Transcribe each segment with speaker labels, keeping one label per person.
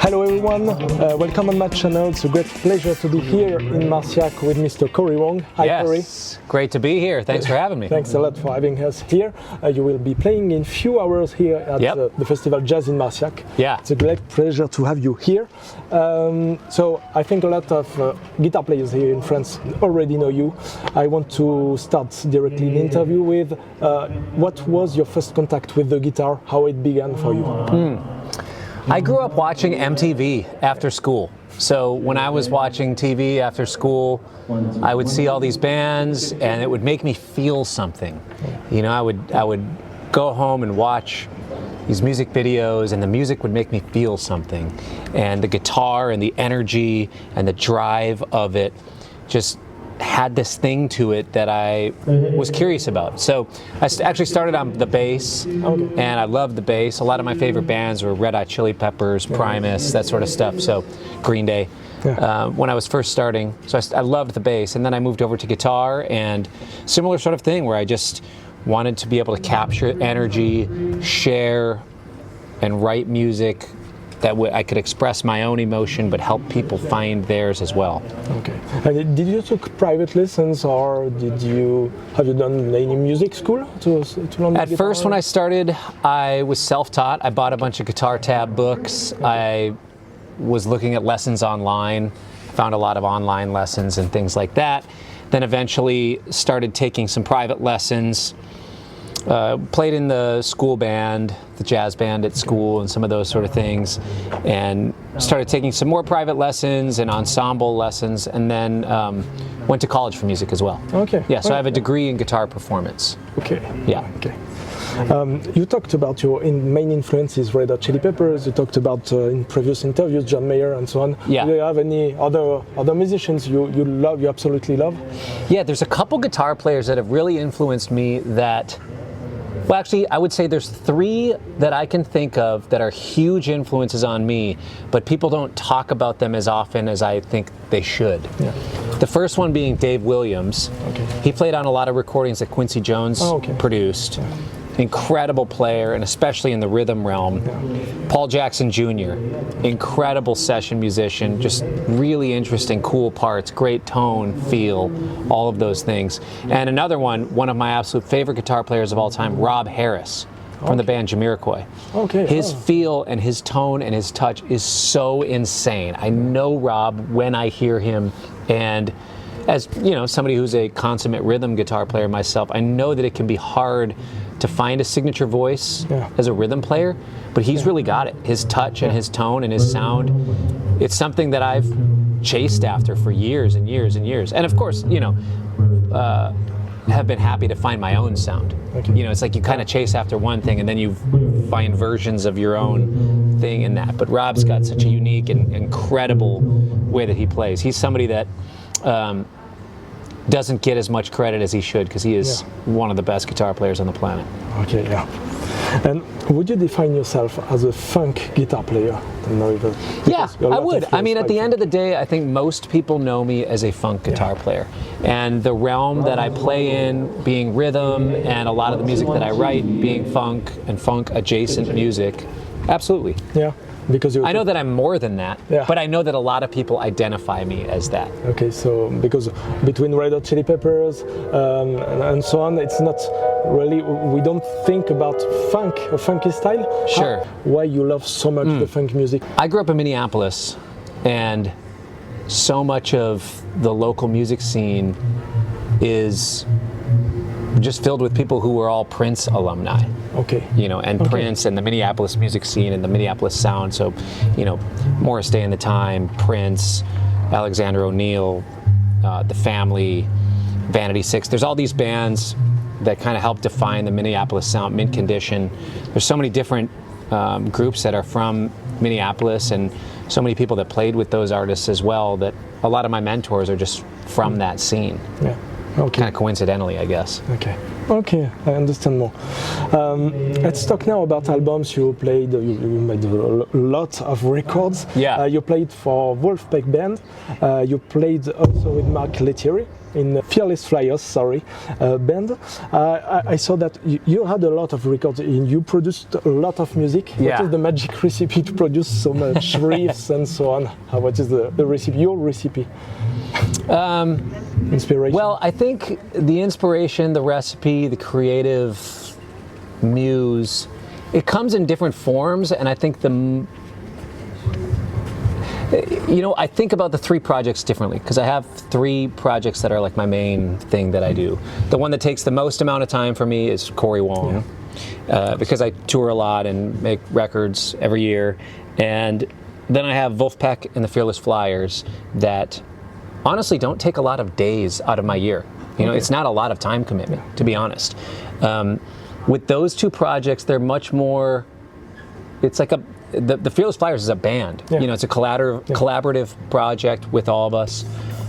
Speaker 1: Hello everyone, welcome on my channel. It's a great pleasure to be here in Marciac with Mr. Corey Wong. Hi Corey.
Speaker 2: Great to be here. Thanks for having me.
Speaker 1: Thanks a lot for having us here. You will be playing in few hours here at the festival Jazz in Marciac.
Speaker 2: Yeah.
Speaker 1: It's a great pleasure to have you here. So I think a lot of guitar players here in France already know you. I want to start directly the interview with what was your first contact with the guitar, how it began for you?
Speaker 2: I grew up watching MTV after school. So when I was watching TV after school, I would see all these bands and it would make me feel something. You know, I would go home and watch these music videos and the music would make me feel something. And the guitar and the energy and the drive of it just had this thing to it that I was curious about. So I actually started on the bass, and I loved the bass. A lot of my favorite bands were Red Hot Chili Peppers, Primus, that sort of stuff. So Green Day. When I was first starting, so I loved the bass, and then I moved over to guitar, and similar sort of thing where I just wanted to be able to capture energy, share, and write music that I could express my own emotion, but help people find theirs as well.
Speaker 1: Okay. And did you took private lessons, or have you done any music school to learn
Speaker 2: At
Speaker 1: guitar?
Speaker 2: first, when I started, I was self-taught. I bought a bunch of guitar tab books. I was looking at lessons online, found a lot of online lessons and things like that. Then eventually started taking some private lessons. Played in the school band, the jazz band at school, and some of those sort of things, and started taking some more private lessons and ensemble lessons, and then went to college for music as well.
Speaker 1: Okay.
Speaker 2: Yeah, so I have a degree in guitar performance.
Speaker 1: Okay.
Speaker 2: Yeah.
Speaker 1: Okay. You talked about your main influences, Red Hot Chili Peppers. You talked about in previous interviews, John Mayer and so on.
Speaker 2: Yeah.
Speaker 1: Do you have any other musicians you love, you absolutely love?
Speaker 2: Yeah, there's a couple guitar players that have really influenced me that, well, actually, I would say there's three that I can think of that are huge influences on me, but people don't talk about them as often as I think they should.
Speaker 1: Yeah.
Speaker 2: The first one being Dave Williams.
Speaker 1: Okay.
Speaker 2: He played on a lot of recordings that Quincy Jones produced. Yeah. Incredible player, and especially in the rhythm realm.
Speaker 1: Yeah.
Speaker 2: Paul Jackson Jr., incredible session musician, just really interesting, cool parts, great tone, feel, all of those things. And another one of my absolute favorite guitar players of all time, Rob Harris, from the band Jamiroquai.
Speaker 1: Okay.
Speaker 2: His feel and his tone and his touch is so insane. I know Rob when I hear him, and as you know, somebody who's a consummate rhythm guitar player myself, I know that it can be hard to find a signature voice as a rhythm player, but he's really got it. His touch and his tone and his sound, it's something that I've chased after for years and years and years. And of course, you know, have been happy to find my own sound. Okay. You know, it's like you kind of chase after one thing and then you find versions of your own thing in that. But Rob's got such a unique and incredible way that he plays. He's somebody that doesn't get as much credit as he should, because he is one of the best guitar players on the planet.
Speaker 1: Okay, yeah. And would you define yourself as a funk guitar player?
Speaker 2: Yeah, I would. I mean, at the end of the day, I think most people know me as a funk guitar player. And the realm that I play in, being rhythm, and a lot of the music that I write being funk and funk adjacent music, absolutely.
Speaker 1: Yeah. Because
Speaker 2: I know that I'm more than that, but I know that a lot of people identify me as that.
Speaker 1: Okay, so because between Red Hot Chili Peppers and so on, it's not really, we don't think about funk, a funky style.
Speaker 2: Sure.
Speaker 1: Why you love so much the funk music?
Speaker 2: I grew up in Minneapolis, and so much of the local music scene is just filled with people who were all Prince alumni.
Speaker 1: Okay.
Speaker 2: You know, and Prince and the Minneapolis music scene and the Minneapolis sound. So, you know, Morris Day and the Time, Prince, Alexander O'Neal, The Family, Vanity Six. There's all these bands that kind of help define the Minneapolis sound, Mint Condition. There's so many different groups that are from Minneapolis, and so many people that played with those artists as well, that a lot of my mentors are just from that scene.
Speaker 1: Yeah. Okay.
Speaker 2: Kind of coincidentally, I guess.
Speaker 1: Okay. Okay, I understand more. Let's talk now about albums. You played, you made a lot of records.
Speaker 2: Yeah.
Speaker 1: You played for Wolfpack Band. You played also with Mark Lettieri. in Fearless Flyers, band. I saw that you had a lot of records, and you produced a lot of music.
Speaker 2: Yeah.
Speaker 1: What is the magic recipe to produce so much riffs and so on? What is the recipe, your recipe? Inspiration?
Speaker 2: Well, I think the inspiration, the recipe, the creative muse, it comes in different forms, and I think I think about the three projects differently because I have three projects that are like my main thing that I do. The one that takes the most amount of time for me is Cory Wong, because I tour a lot and make records every year. And then I have Vulfpeck and the Fearless Flyers that honestly don't take a lot of days out of my year. It's not a lot of time commitment, to be honest. With those two projects, they're much more, it's like the Fearless Flyers is a band. It's a collaborative project with all of us.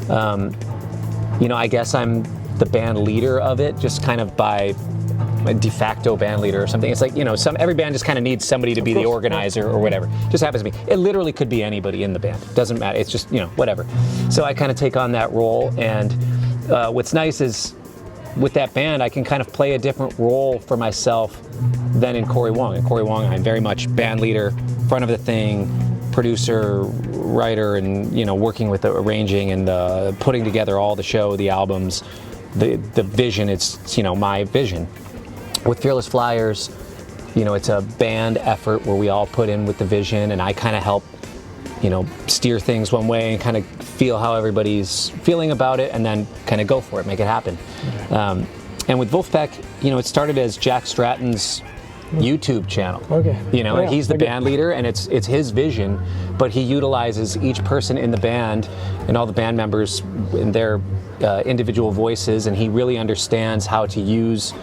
Speaker 2: I guess I'm the band leader of it, just kind of by a de facto band leader or something. It's like, every band just kind of needs somebody to be the organizer or whatever. Just happens to be. It literally could be anybody in the band. Doesn't matter. It's just, whatever. So I kind of take on that role. And what's nice is with that band, I can kind of play a different role for myself than in Cory Wong. In Cory Wong, I'm very much band leader, front of the thing, producer, writer, and working with the arranging and the putting together all the show, the albums, the vision. It's my vision. With Fearless Flyers, it's a band effort where we all put in with the vision, and I kind of help steer things one way and kind of feel how everybody's feeling about it, and then kind of go for it, make it happen. And with Vulfpeck, it started as Jack Stratton's YouTube channel. He's the band leader, and it's his vision, but he utilizes each person in the band and all the band members in their individual voices, and he really understands how to use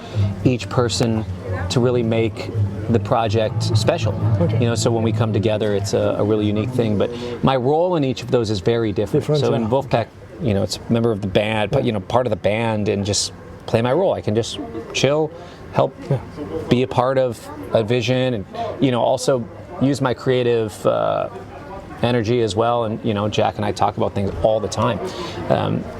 Speaker 2: each person to really make the project special. So when we come together, it's a really unique thing. But my role in each of those is very different. So in Vulfpeck, it's a member of the band, but part of the band, and just play my role. I can just chill, help be a part of a vision, and also use my creative energy as well. And Jack and I talk about things all the time.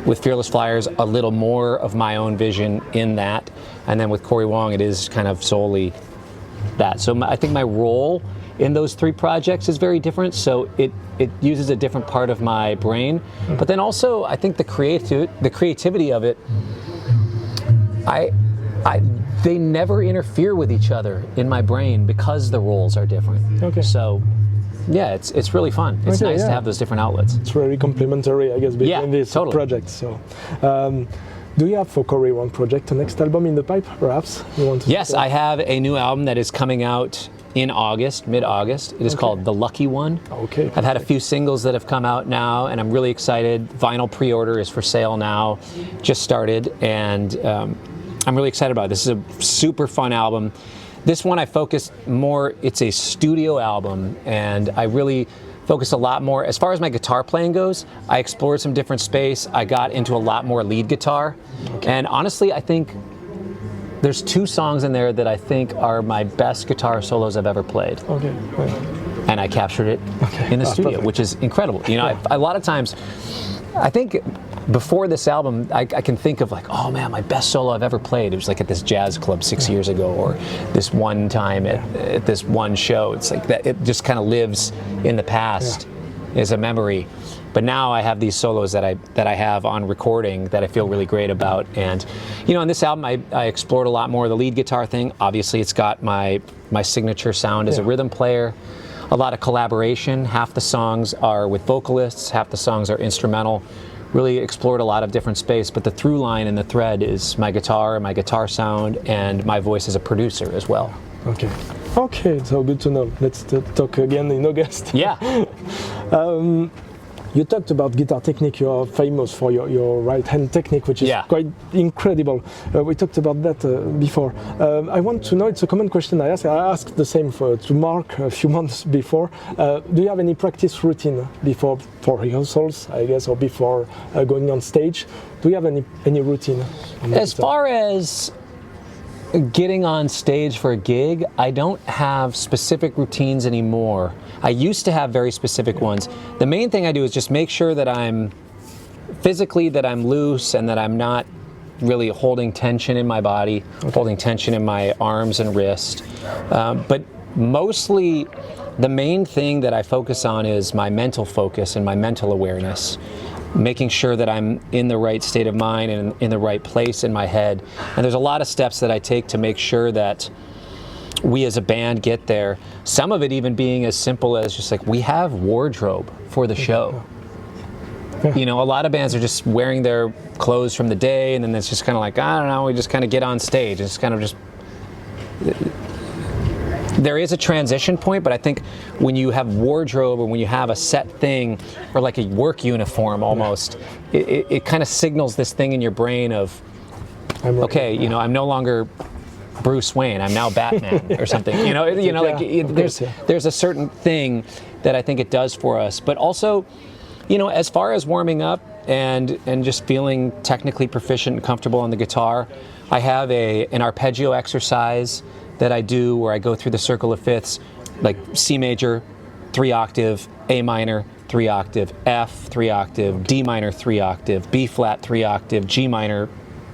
Speaker 2: With Fearless Flyers, a little more of my own vision in that, and then with Cory Wong, it is kind of solely that. So I think my role in those three projects is very different. So it uses a different part of my brain, but then also I think the creativity of it, they never interfere with each other in my brain because the roles are different. So yeah, it's really fun. It's nice to have those different outlets.
Speaker 1: It's very complementary, I guess, between these projects. So, do you have for Cory Wong project a next album in the pipe, perhaps?
Speaker 2: Yes, I have a new album that is coming out in August, mid-August. It is called The Lucky One. I've had a few singles that have come out now, and I'm really excited. Vinyl pre-order is for sale now, just started, and I'm really excited about it. This is a super fun album. This one I focused more, it's a studio album, and I really focused a lot more. As far as my guitar playing goes, I explored some different space. I got into a lot more lead guitar. And honestly, I think there's two songs in there that I think are my best guitar solos I've ever played. And I captured it in the studio, which is incredible. A lot of times, I think before this album, I can think of like, oh man, my best solo I've ever played. It was like at this jazz club 6 years ago, or this one time at this one show. It's like that. It just kind of lives in the past as a memory. But now I have these solos that I have on recording that I feel really great about. And on this album, I explored a lot more of the lead guitar thing. Obviously, it's got my signature sound as a rhythm player. A lot of collaboration. Half the songs are with vocalists, half the songs are instrumental. Really explored a lot of different space, but the through line and the thread is my guitar sound, and my voice as a producer as well.
Speaker 1: Okay, so good to know. Let's talk again in August. You talked about guitar technique. You are famous for your right hand technique, which is quite incredible. We talked about that before. I want to know, it's a common question I asked the same to Mark a few months before. Do you have any practice routine before for rehearsals, I guess, or before going on stage? Do you have any routine?
Speaker 2: As far as getting on stage for a gig, I don't have specific routines anymore. I used to have very specific ones. The main thing I do is just make sure that I'm physically that I'm loose and that I'm not really holding tension in my body, holding tension in my arms and wrist. But mostly the main thing that I focus on is my mental focus and my mental awareness, making sure that I'm in the right state of mind and in the right place in my head. And there's a lot of steps that I take to make sure that we as a band get there. Some of it even being as simple as just like, we have wardrobe for the show. You know, a lot of bands are just wearing their clothes from the day, and then it's just kind of like, I don't know, we just kind of get on stage. It's kind of just, there is a transition point, but I think when you have wardrobe or when you have a set thing or like a work uniform almost, it kind of signals this thing in your brain of, okay, you know, I'm no longer Bruce Wayne, I'm now Batman or something. There's a certain thing that I think it does for us. But also, you know, as far as warming up and just feeling technically proficient and comfortable on the guitar, I have an arpeggio exercise that I do where I go through the circle of fifths, like C major, 3 octave, A minor, 3 octave, F, 3 octave, D minor, 3 octave, B flat, 3 octave, G minor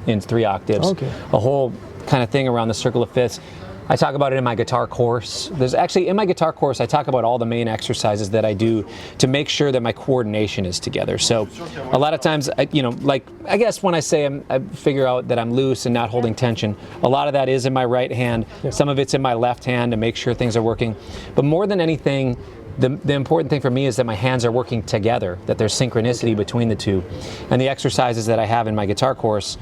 Speaker 2: in 3 octaves.
Speaker 1: Okay.
Speaker 2: A whole kind of thing around the circle of fifths. I talk about it in my guitar course. There's actually, in my guitar course, I talk about all the main exercises that I do to make sure that my coordination is together. So a lot of times, I guess when I say I figure out that I'm loose and not holding tension, a lot of that is in my right hand. Some of it's in my left hand to make sure things are working. But more than anything, the important thing for me is that my hands are working together, that there's synchronicity between the two. And the exercises that I have in my guitar course,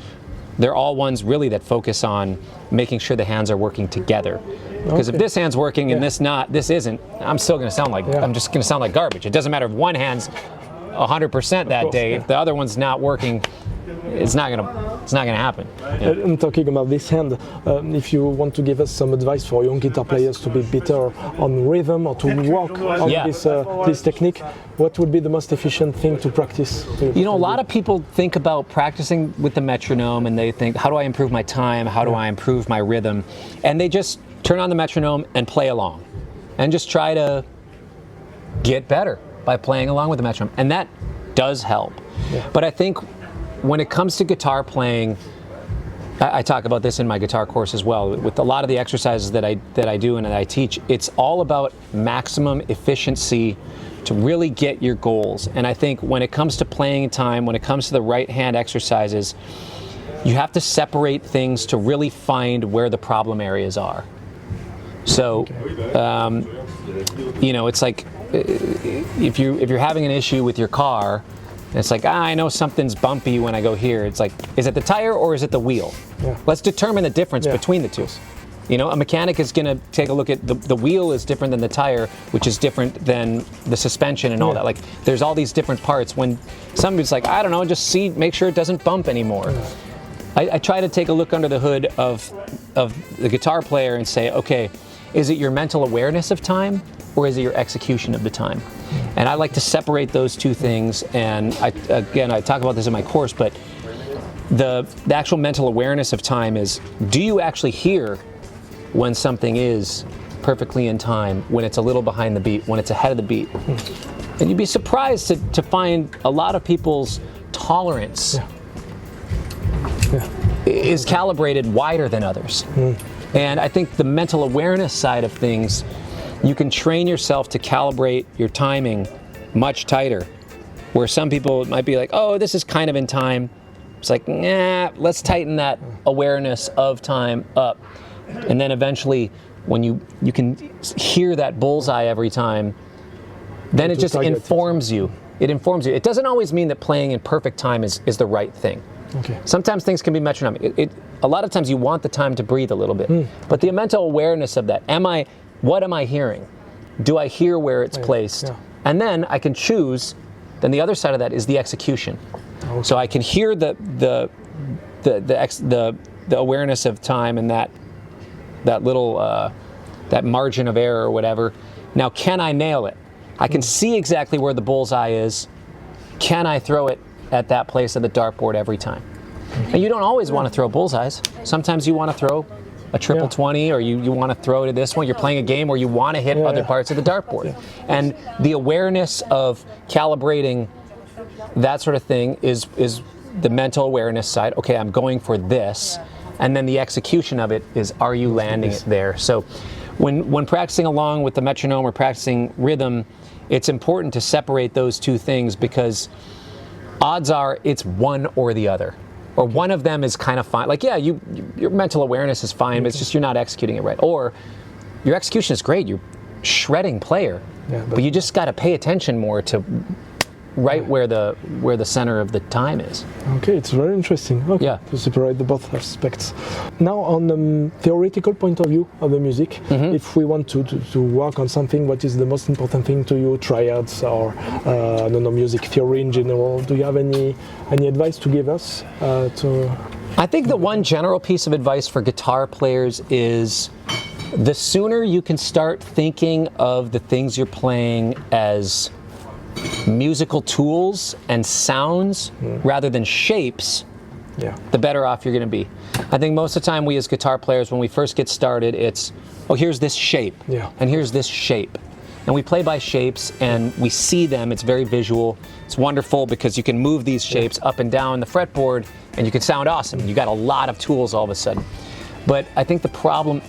Speaker 2: they're all ones really that focus on making sure the hands are working together. Because if this hand's working and this isn't, I'm still going to sound like, I'm just going to sound like garbage. It doesn't matter if one hand's 100% that day. If the other one's not working, it's not going to happen.
Speaker 1: And talking about this hand, if you want to give us some advice for young guitar players to be better on rhythm or to work on this technique, what would be the most efficient thing to practice?
Speaker 2: You know, a lot of people think about practicing with the metronome and they think, how do I improve my time? How do I improve my rhythm? And they just turn on the metronome and play along and just try to get better by playing along with the metronome. And that does help. But I think when it comes to guitar playing, I talk about this in my guitar course as well. With a lot of the exercises that I do and that I teach, it's all about maximum efficiency to really get your goals. And I think when it comes to playing time, when it comes to the right hand exercises, you have to separate things to really find where the problem areas are. So, you know, it's like if you're having an issue with your car, it's like, I know something's bumpy when I go here. It's like, is it the tire or is it the wheel? Let's determine the difference between the two. You know, a mechanic is going to take a look at the wheel is different than the tire, which is different than the suspension and all that. Like, there's all these different parts. When somebody's like, I don't know, just make sure it doesn't bump anymore. I try to take a look under the hood of the guitar player and say, okay, is it your mental awareness of time or is it your execution of the time? And I like to separate those two things. And I talk about this in my course, but the actual mental awareness of time is, do you actually hear when something is perfectly in time, when it's a little behind the beat, when it's ahead of the beat? And you'd be surprised to find a lot of people's tolerance is calibrated wider than others. And I think the mental awareness side of things, you can train yourself to calibrate your timing much tighter. Where some people might be like, oh, this is kind of in time. It's like, nah, let's tighten that awareness of time up. And then eventually, when you can hear that bullseye every time, then it just informs you. It informs you. It doesn't always mean that playing in perfect time is the right thing. Sometimes things can be metronomic. A lot of times you want the time to breathe a little bit. But the mental awareness of that, what am I hearing? Do I hear where it's placed? And then I can choose, then the other side of that is the execution. So I can hear the awareness of time and that little that margin of error or whatever. Now, can I nail it? I can see exactly where the bullseye is. Can I throw it at that place of the dartboard every time? And you don't always want to throw bullseyes. Sometimes you want to throw a triple 20, or you want to throw to this one. You're playing a game where you want to hit other parts of the dartboard. And the awareness of calibrating that sort of thing is the mental awareness side. Okay, I'm going for this. And then the execution of it is, are you landing it there? So when practicing along with the metronome or practicing rhythm, it's important to separate those two things, because odds are it's one or the other. Or one of them is kind of fine. Like, yeah, your mental awareness is fine, but it's just you're not executing it right. Or your execution is great. You're shredding player, but you just got to pay attention more to where the center of the time is.
Speaker 1: Okay, it's very interesting. Okay,
Speaker 2: yeah.
Speaker 1: To separate the both aspects. Now, on the theoretical point of view of the music, if we want to work on something, what is the most important thing to you? Triads or I don't know, music theory in general? Do you have any advice to give us?
Speaker 2: I think the one general piece of advice for guitar players is the sooner you can start thinking of the things you're playing as musical tools and sounds rather than shapes, the better off you're going to be. I think most of the time we as guitar players, when we first get started, it's, oh, here's this shape, and here's this shape. And we play by shapes and we see them. It's very visual. It's wonderful because you can move these shapes up and down the fretboard and you can sound awesome. You got a lot of tools all of a sudden. But I think the problem,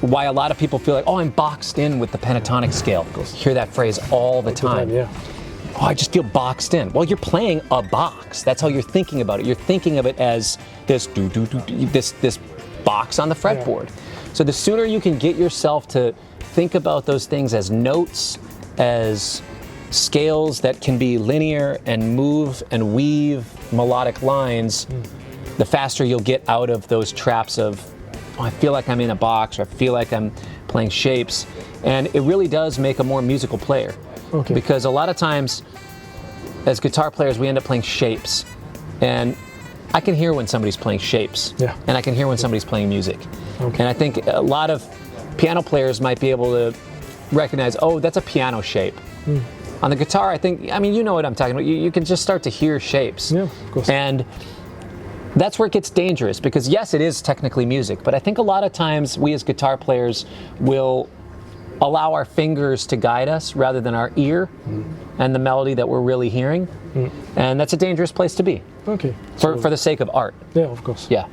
Speaker 2: why a lot of people feel like, oh, I'm boxed in with the pentatonic scale. You hear that phrase all the time. Oh, I just feel boxed in. Well, you're playing a box. That's how you're thinking about it. You're thinking of it as this this box on the fretboard. So the sooner you can get yourself to think about those things as notes, as scales that can be linear and move and weave melodic lines, the faster you'll get out of those traps of, oh, I feel like I'm in a box, or I feel like I'm playing shapes. And it really does make a more musical player. Because a lot of times, as guitar players, we end up playing shapes. And I can hear when somebody's playing shapes. And I can hear when somebody's playing music. And I think a lot of piano players might be able to recognize, oh, that's a piano shape. On the guitar, I think, I mean, you know what I'm talking about. You can just start to hear shapes.
Speaker 1: Yeah, of course.
Speaker 2: And that's where it gets dangerous, because yes, it is technically music, but I think a lot of times we as guitar players will allow our fingers to guide us rather than our ear and the melody that we're really hearing. And that's a dangerous place to be. For the sake of art.
Speaker 1: Yeah, of course.
Speaker 2: Yeah.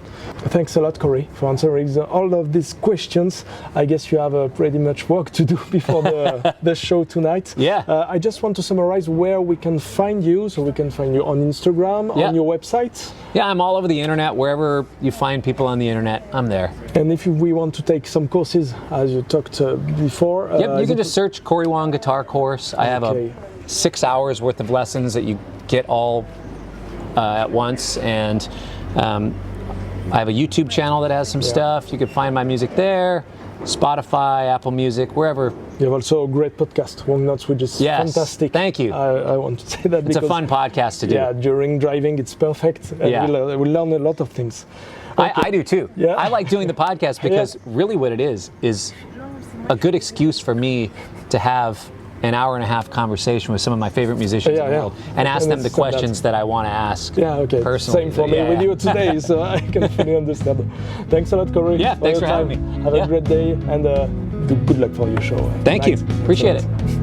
Speaker 1: Thanks a lot, Corey, for answering all of these questions. I guess you have pretty much work to do before the show tonight. I just want to summarize where we can find you. So we can find you on Instagram, on your website. Yeah, I'm all over the internet. Wherever you find people on the internet, I'm there. And if we want to take some courses, as you talked before.
Speaker 2: You can just search Corey Wong Guitar Course. I have a 6 hours worth of lessons that you get all at once. And I have a YouTube channel that has some stuff. You can find my music there, Spotify, Apple Music, wherever. You have also a great podcast, Wong Notes, which is fantastic. Thank you. I want to say that because it's a fun podcast to do. Yeah, during driving, it's perfect. And we learn a lot of things. I do too. I like doing the podcast because really what it is a good excuse for me to have an hour and a half conversation with some of my favorite musicians in the world and ask them the questions that I want to ask personally. Same for me with you today, so I can fully understand. Thanks a lot, Corey. Yeah, thanks for having me. Have a great day and good luck for your show. Thank you. Appreciate it.